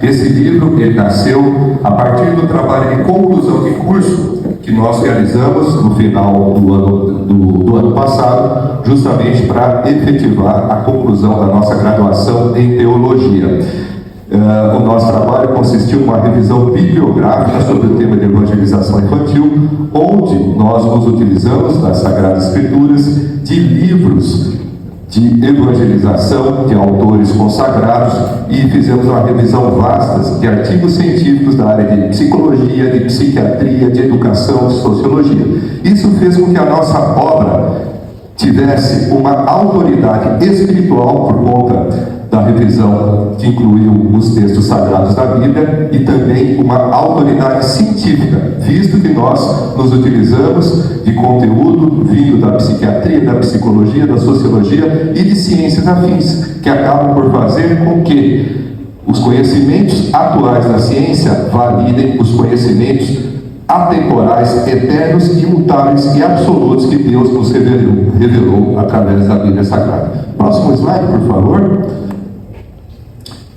Esse livro, ele nasceu a partir do trabalho de conclusão de curso que nós realizamos no final do ano passado, justamente para efetivar a conclusão da nossa graduação em teologia. O nosso trabalho consistiu em uma revisão bibliográfica sobre o tema de evangelização infantil, onde nós nos utilizamos das Sagradas Escrituras, de livros de evangelização de autores consagrados, e fizemos uma revisão vasta de artigos científicos da área de psicologia, de psiquiatria, de educação, de sociologia. Isso fez com que a nossa obra tivesse uma autoridade espiritual por conta da revisão que incluiu os textos sagrados da Bíblia, e também uma autoridade científica, visto que nós nos utilizamos de conteúdo vindo da psiquiatria, da psicologia, da sociologia e de ciências afins, que acabam por fazer com que os conhecimentos atuais da ciência validem os conhecimentos atemporais, eternos, imutáveis e absolutos que Deus nos revelou através da Bíblia Sagrada. Próximo slide, por favor.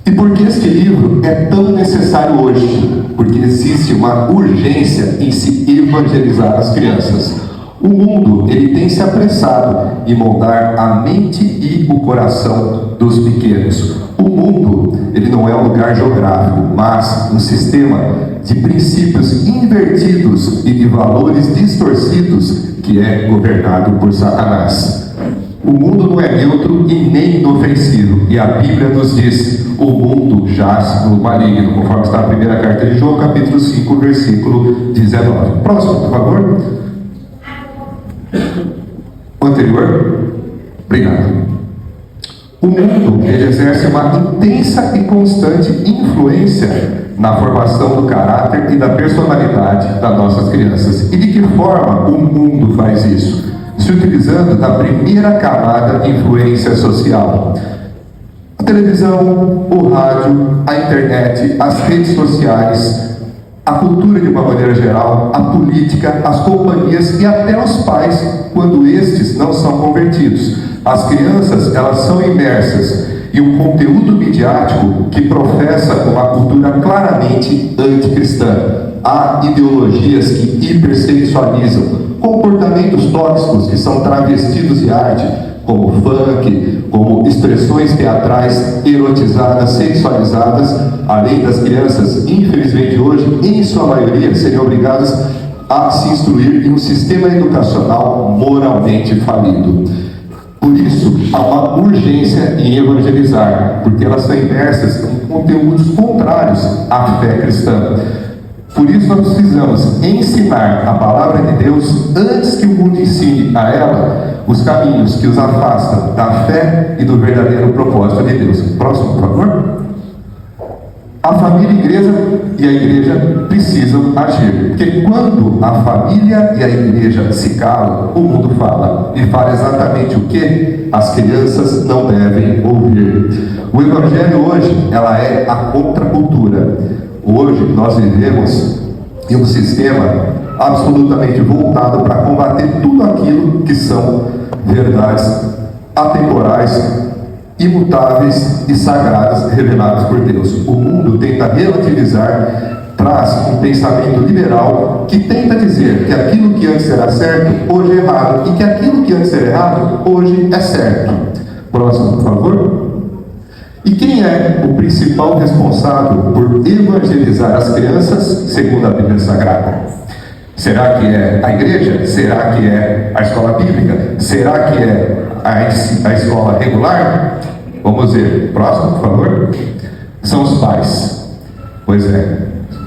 E por que este livro é tão necessário hoje? Porque existe uma urgência em se evangelizar as crianças. O mundo, ele tem se apressado em moldar a mente e o coração dos pequenos. O mundo, ele não é um lugar geográfico, mas um sistema de princípios invertidos e de valores distorcidos que é governado por Satanás. O mundo não é neutro e nem inofensivo, e a Bíblia nos diz: o mundo jaz no maligno, conforme está na primeira carta de João, capítulo 5, versículo 19. Próximo, por favor. O anterior. Obrigado. O mundo, ele exerce uma intensa e constante influência na formação do caráter e da personalidade das nossas crianças. E de que forma o mundo faz isso? Se utilizando da primeira camada de influência social: a televisão, o rádio, a internet, as redes sociais, a cultura de uma maneira geral, a política, as companhias e até os pais, quando estes não são convertidos. As crianças, elas são imersas em um conteúdo midiático que professa uma cultura claramente anticristã. Há ideologias que hipersexualizam, comportamentos tóxicos que são travestidos de arte, como funk, como expressões teatrais erotizadas, sexualizadas, além das crianças, infelizmente hoje, em sua maioria, serem obrigadas a se instruir em um sistema educacional moralmente falido. Por isso, há uma urgência em evangelizar, porque elas são imersas em conteúdos contrários à fé cristã. Por isso nós precisamos ensinar a palavra de Deus antes que o mundo ensine a ela os caminhos que os afastam da fé e do verdadeiro propósito de Deus. Próximo, por favor. A família e a igreja precisam agir, porque quando a família e a igreja se calam, o mundo fala, e fala exatamente o que as crianças não devem ouvir. O evangelho hoje, ela é a contracultura. Hoje nós vivemos em um sistema absolutamente voltado para combater tudo aquilo que são verdades atemporais, imutáveis e sagradas reveladas por Deus. O mundo tenta relativizar, traz um pensamento liberal que tenta dizer que aquilo que antes era certo, hoje é errado, e que aquilo que antes era errado, hoje é certo. Próximo, por favor. E quem é o principal responsável por evangelizar as crianças, segundo a Bíblia Sagrada? Será que é a igreja? Será que é a escola bíblica? Será que é a escola regular? Vamos ver. Próximo, por favor. São os pais. Pois é,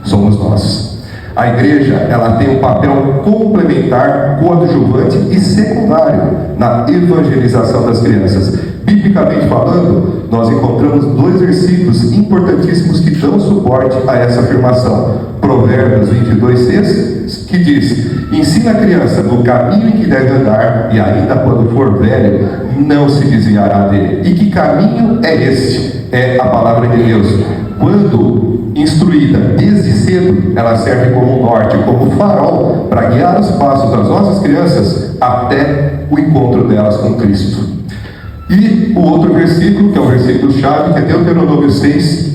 somos nós. A igreja, ela tem um papel complementar, coadjuvante e secundário na evangelização das crianças. Biblicamente falando, nós encontramos 2 versículos importantíssimos que dão suporte a essa afirmação. Provérbios 22:6, que diz: ensina a criança no caminho em que deve andar, e ainda quando for velho, não se desviará dele. E que caminho é este? É a palavra de Deus. Quando instruída desde cedo, ela serve como norte, como farol, para guiar os passos das nossas crianças até o encontro delas com Cristo. E o outro versículo, que é o versículo chave, que é Deuteronômio 6,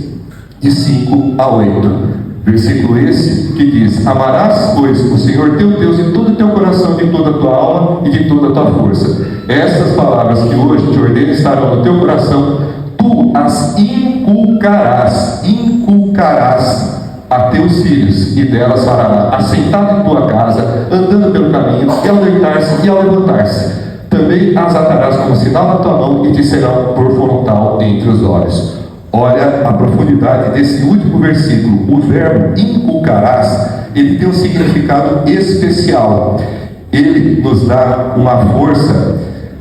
de 5 a 8. Versículo esse que diz: amarás, pois, o Senhor teu Deus de todo o teu coração, de toda a tua alma e de toda a tua força. Estas palavras que hoje te ordeno estarão no teu coração, tu as inculcarás a teus filhos, e delas farás assentado em tua casa, andando pelo caminho, e ao deitar-se e ao levantar-se. Também as atarás como sinal na tua mão, e te serão por frontal entre os olhos. Olha a profundidade desse último versículo. O verbo inculcarás, ele tem um significado especial. Ele nos dá uma força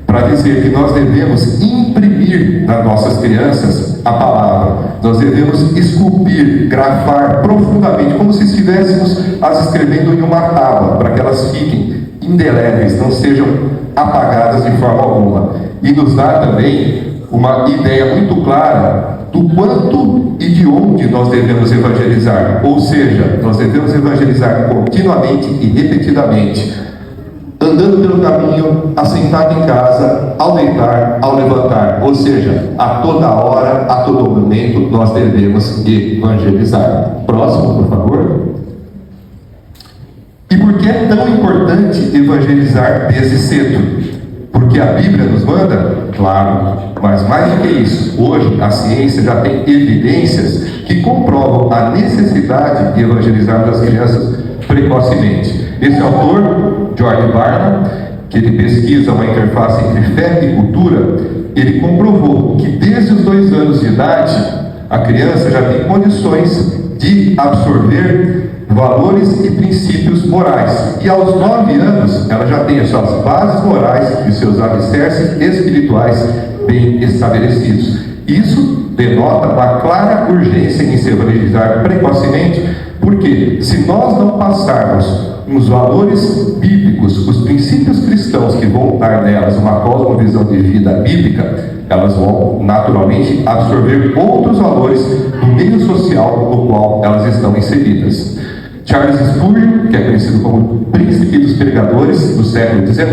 para dizer que nós devemos imprimir nas nossas crianças a palavra. Nós devemos esculpir, gravar profundamente, como se estivéssemos as escrevendo em uma tábua, para que elas fiquem indeléveis, não sejam apagadas de forma alguma. E nos dá também uma ideia muito clara do quanto e de onde nós devemos evangelizar. Ou seja, nós devemos evangelizar continuamente e repetidamente, andando pelo caminho, assentado em casa, ao deitar, ao levantar. Ou seja, a toda hora, a todo momento, nós devemos evangelizar. Próximo, por favor. E por que é tão importante evangelizar desde cedo? Porque a Bíblia nos manda? Claro, mas mais do que isso, hoje a ciência já tem evidências que comprovam a necessidade de evangelizar as crianças precocemente. Esse autor, George Barna, que ele pesquisa uma interface entre fé e cultura, ele comprovou que desde os 2 anos de idade, a criança já tem condições de absorver valores e princípios morais. E aos 9 anos, ela já tem as suas bases morais e seus alicerces espirituais bem estabelecidos. Isso denota uma clara urgência em se evangelizar precocemente, porque se nós não passarmos os valores bíblicos, os princípios cristãos que vão dar nelas uma cosmovisão de vida bíblica, elas vão naturalmente absorver outros valores do meio social no qual elas estão inseridas. Charles Spurgeon, que é conhecido como príncipe dos pregadores do século XIX,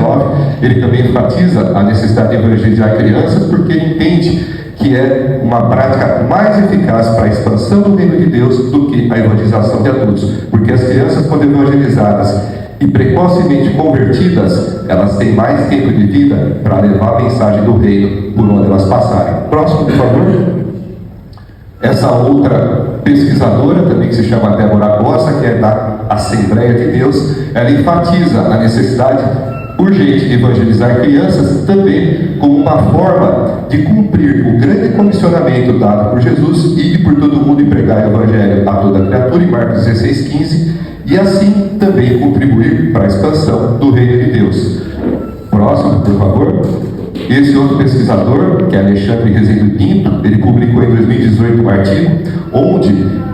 ele também enfatiza a necessidade de evangelizar crianças, porque ele entende que é uma prática mais eficaz para a expansão do reino de Deus do que a evangelização de adultos, porque as crianças, quando evangelizadas e precocemente convertidas, elas têm mais tempo de vida para levar a mensagem do reino por onde elas passarem. Próximo, por favor. Essa outra pesquisadora, também que se chama Débora Costa, que é da Assembleia de Deus, ela enfatiza a necessidade urgente de evangelizar crianças também como uma forma de cumprir o grande comissionamento dado por Jesus e por todo mundo e pregar o evangelho a toda criatura, em Marcos 16:15, e assim também contribuir para a expansão do reino de Deus. Próximo, por favor. Esse outro pesquisador, que é Alexandre Rezende Pinto, ele publicou em 2018 um artigo onde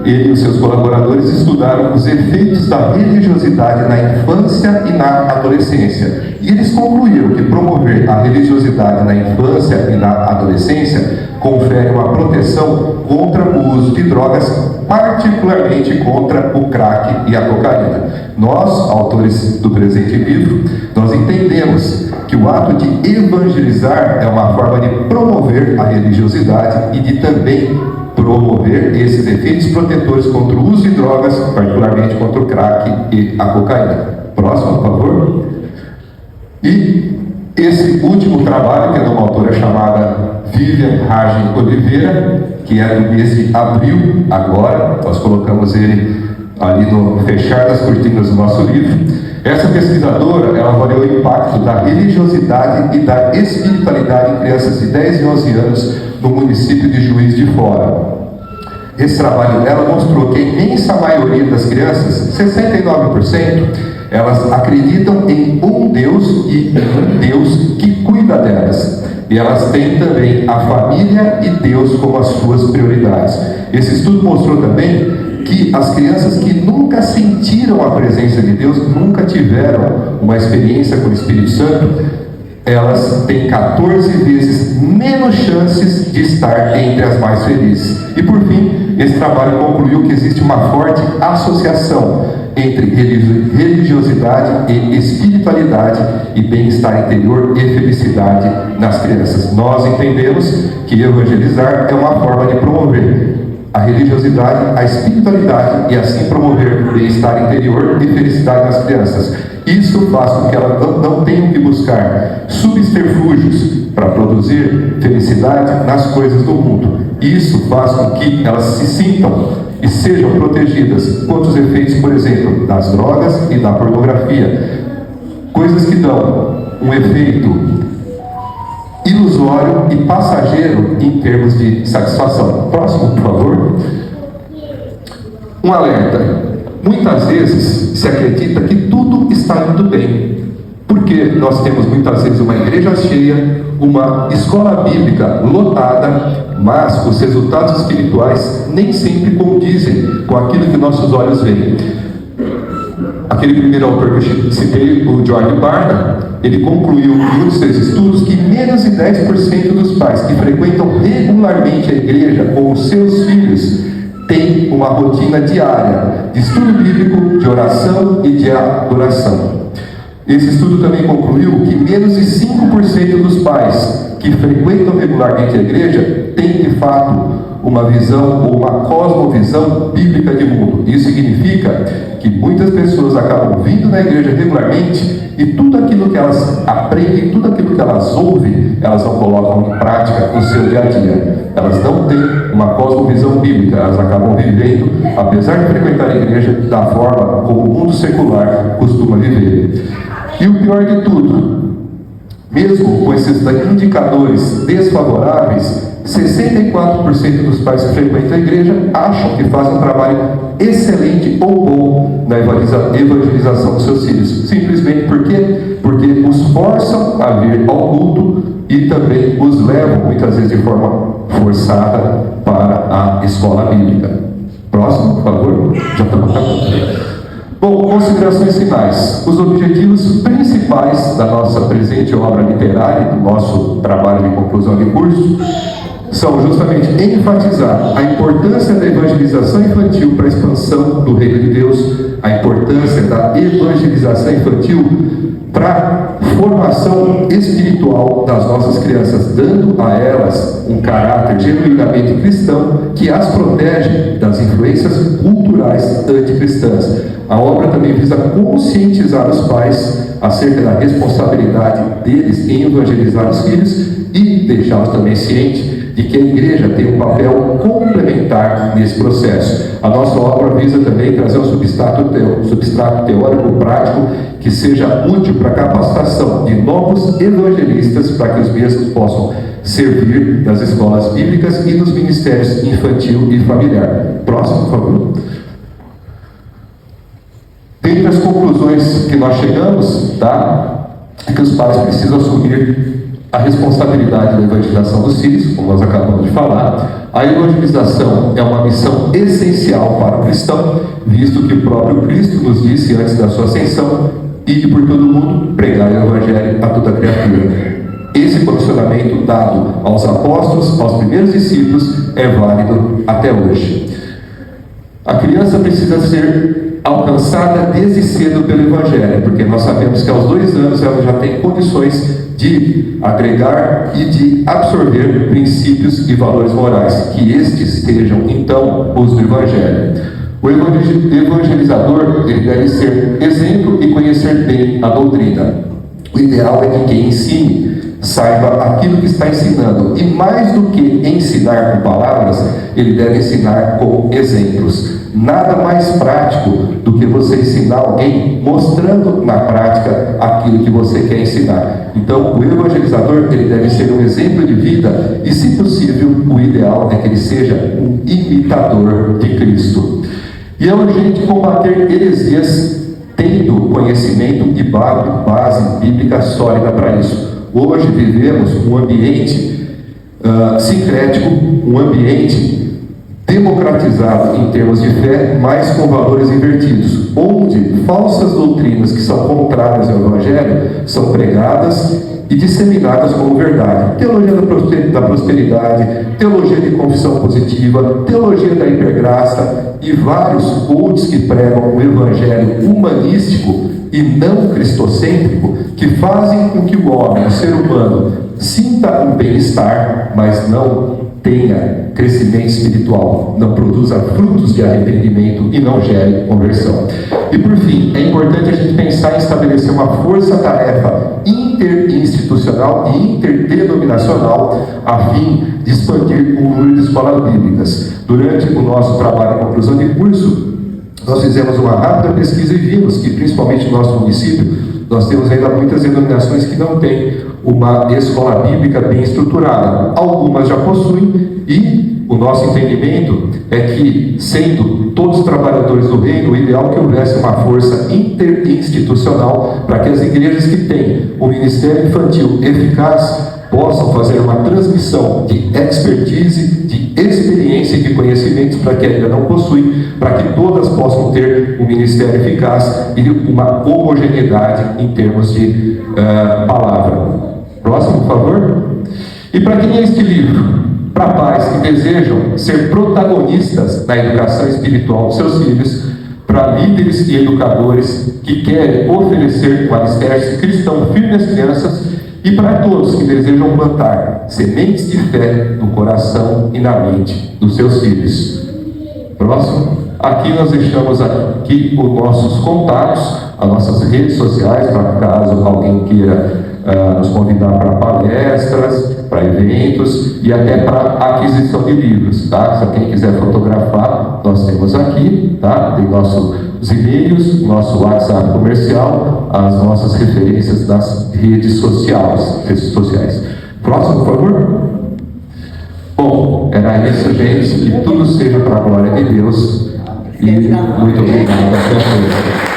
ele e os seus colaboradores estudaram os efeitos da religiosidade na infância e na adolescência. E eles concluíram que promover a religiosidade na infância e na adolescência confere uma proteção contra o uso de drogas, particularmente contra o crack e a cocaína. Nós, autores do presente livro, nós entendemos que o ato de evangelizar é uma forma de promover a religiosidade e de também promover esses efeitos protetores contra o uso de drogas, particularmente contra o crack e a cocaína. Próximo, por favor. E esse último trabalho, que é de uma autora chamada Vivian Hagen Oliveira, que é do mês de abril, agora, nós colocamos ele ali no fechar das cortinas do nosso livro. Essa pesquisadora, ela avaliou o impacto da religiosidade e da espiritualidade em crianças de 10 e 11 anos no município de Juiz de Fora. Esse trabalho dela mostrou que a imensa maioria das crianças, 69%, elas acreditam em um Deus e um Deus que cuida delas. E elas têm também a família e Deus como as suas prioridades. Esse estudo mostrou também que as crianças que nunca sentiram a presença de Deus, nunca tiveram uma experiência com o Espírito Santo, elas têm 14 vezes menos chances de estar entre as mais felizes. E por fim, esse trabalho concluiu que existe uma forte associação entre religiosidade e espiritualidade e bem-estar interior e felicidade nas crianças. Nós entendemos que evangelizar é uma forma de promover a religiosidade, a espiritualidade e assim promover bem-estar interior e felicidade nas crianças. Isso faz com que elas não tenham que buscar subterfúgios para produzir felicidade nas coisas do mundo. Isso faz com que elas se sintam e sejam protegidas contra os efeitos, por exemplo, das drogas e da pornografia. Coisas que dão um efeito ilusório e passageiro em termos de satisfação. Próximo, por favor. Um alerta. Muitas vezes se acredita que tudo está indo bem, porque nós temos muitas vezes uma igreja cheia, uma escola bíblica lotada, mas os resultados espirituais nem sempre condizem com aquilo que nossos olhos veem. Aquele primeiro autor que eu citei, o George Barna, ele concluiu em um dos seus estudos que menos de 10% dos pais que frequentam regularmente a igreja com os seus filhos têm uma rotina diária de estudo bíblico, de oração e de adoração. Esse estudo também concluiu que menos de 5% dos pais que frequentam regularmente a igreja têm de fato uma visão ou uma cosmovisão bíblica de mundo. Isso significa que muitas pessoas acabam vindo na igreja regularmente e tudo aquilo que elas aprendem, tudo aquilo que elas ouvem, elas não colocam em prática no seu dia a dia. Elas não têm uma cosmovisão bíblica, elas acabam vivendo, apesar de frequentar a igreja, da forma como o mundo secular costuma viver. E o pior de tudo, mesmo com esses indicadores desfavoráveis, 64% dos pais que frequentam a igreja acham que fazem um trabalho excelente ou bom na evangelização dos seus filhos. Simplesmente porque os forçam a vir ao culto e também os levam, muitas vezes de forma forçada, para a escola bíblica. Próximo, por favor. Já estamos acabando. Bom, considerações finais. Os objetivos principais da nossa presente obra literária, do nosso trabalho de conclusão de curso, são justamente enfatizar a importância da evangelização infantil para a expansão do reino de Deus, a importância da evangelização infantil para a formação espiritual das nossas crianças, dando a elas um caráter genuinamente cristão que as protege das influências culturais anticristãs. A obra também visa conscientizar os pais acerca da responsabilidade deles em evangelizar os filhos e deixá-los também cientes de que a igreja tem um papel complementar nesse processo. A nossa obra visa também trazer um substrato teórico prático que seja útil para a capacitação de novos evangelistas, para que os mesmos possam servir nas escolas bíblicas e nos ministérios infantil e familiar. Próximo, por favor. Dentre as conclusões que nós chegamos, é que os pais precisam assumir a responsabilidade da evangelização dos filhos, como nós acabamos de falar. A evangelização é uma missão essencial para o cristão, visto que o próprio Cristo nos disse antes da sua ascensão: ide por todo mundo, pregai o evangelho a toda criatura. Esse posicionamento dado aos apóstolos, aos primeiros discípulos, é válido até hoje. A criança precisa ser alcançada desde cedo pelo evangelho, porque nós sabemos que aos 2 anos ela já tem condições de agregar e de absorver princípios e valores morais, que estes sejam então os do evangelho. O evangelizador ele deve ser exemplo e conhecer bem a doutrina. O ideal é que quem ensine saiba aquilo que está ensinando, e mais do que ensinar com palavras, ele deve ensinar com exemplos. Nada mais prático do que você ensinar alguém mostrando na prática aquilo que você quer ensinar. Então, o evangelizador ele deve ser um exemplo de vida e, se possível, o ideal é que ele seja um imitador de Cristo. E é urgente combater heresias tendo conhecimento e base bíblica sólida para isso. Hoje vivemos um ambiente sincrético, um ambiente democratizado em termos de fé, mas com valores invertidos, onde falsas doutrinas que são contrárias ao Evangelho são pregadas e disseminadas como verdade. Teologia da prosperidade, teologia de confissão positiva, teologia da hipergraça e vários cultos que pregam o Evangelho humanístico e não cristocêntrico, que fazem com que o homem, o ser humano, sinta um bem-estar, mas não tenha crescimento espiritual, não produza frutos de arrependimento e não gere conversão. E por fim, é importante a gente pensar em estabelecer uma força-tarefa interinstitucional e interdenominacional a fim de expandir o número de escolas bíblicas. Durante o nosso trabalho de conclusão de curso, nós fizemos uma rápida pesquisa e vimos que, principalmente no nosso município, nós temos ainda muitas denominações que não têm uma escola bíblica bem estruturada. Algumas já possuem, e o nosso entendimento é que, sendo todos trabalhadores do reino, o ideal é que houvesse uma força interinstitucional para que as igrejas que têm o ministério infantil eficaz possam fazer uma transmissão de expertise, de experiência e de conhecimentos para que ainda não possuem, para que todas possam ter um ministério eficaz e uma homogeneidade em termos de palavra. Próximo, por favor. E para quem é este livro? Para pais que desejam ser protagonistas na educação espiritual dos seus filhos, para líderes e educadores que querem oferecer um alicerce cristão firme às crianças, e para todos que desejam plantar sementes de fé no coração e na mente dos seus filhos. Próximo. Aqui nós deixamos aqui os nossos contatos, as nossas redes sociais, para caso alguém queira nos convidar para palestras, para eventos e até para aquisição de livros, tá? Se quem quiser fotografar, nós temos aqui, tá? Tem nossos e-mails, nosso WhatsApp comercial, as nossas referências nas redes sociais. Próximo, por favor. Bom, era isso, gente. Que tudo seja para a glória de Deus. E muito obrigado a todos.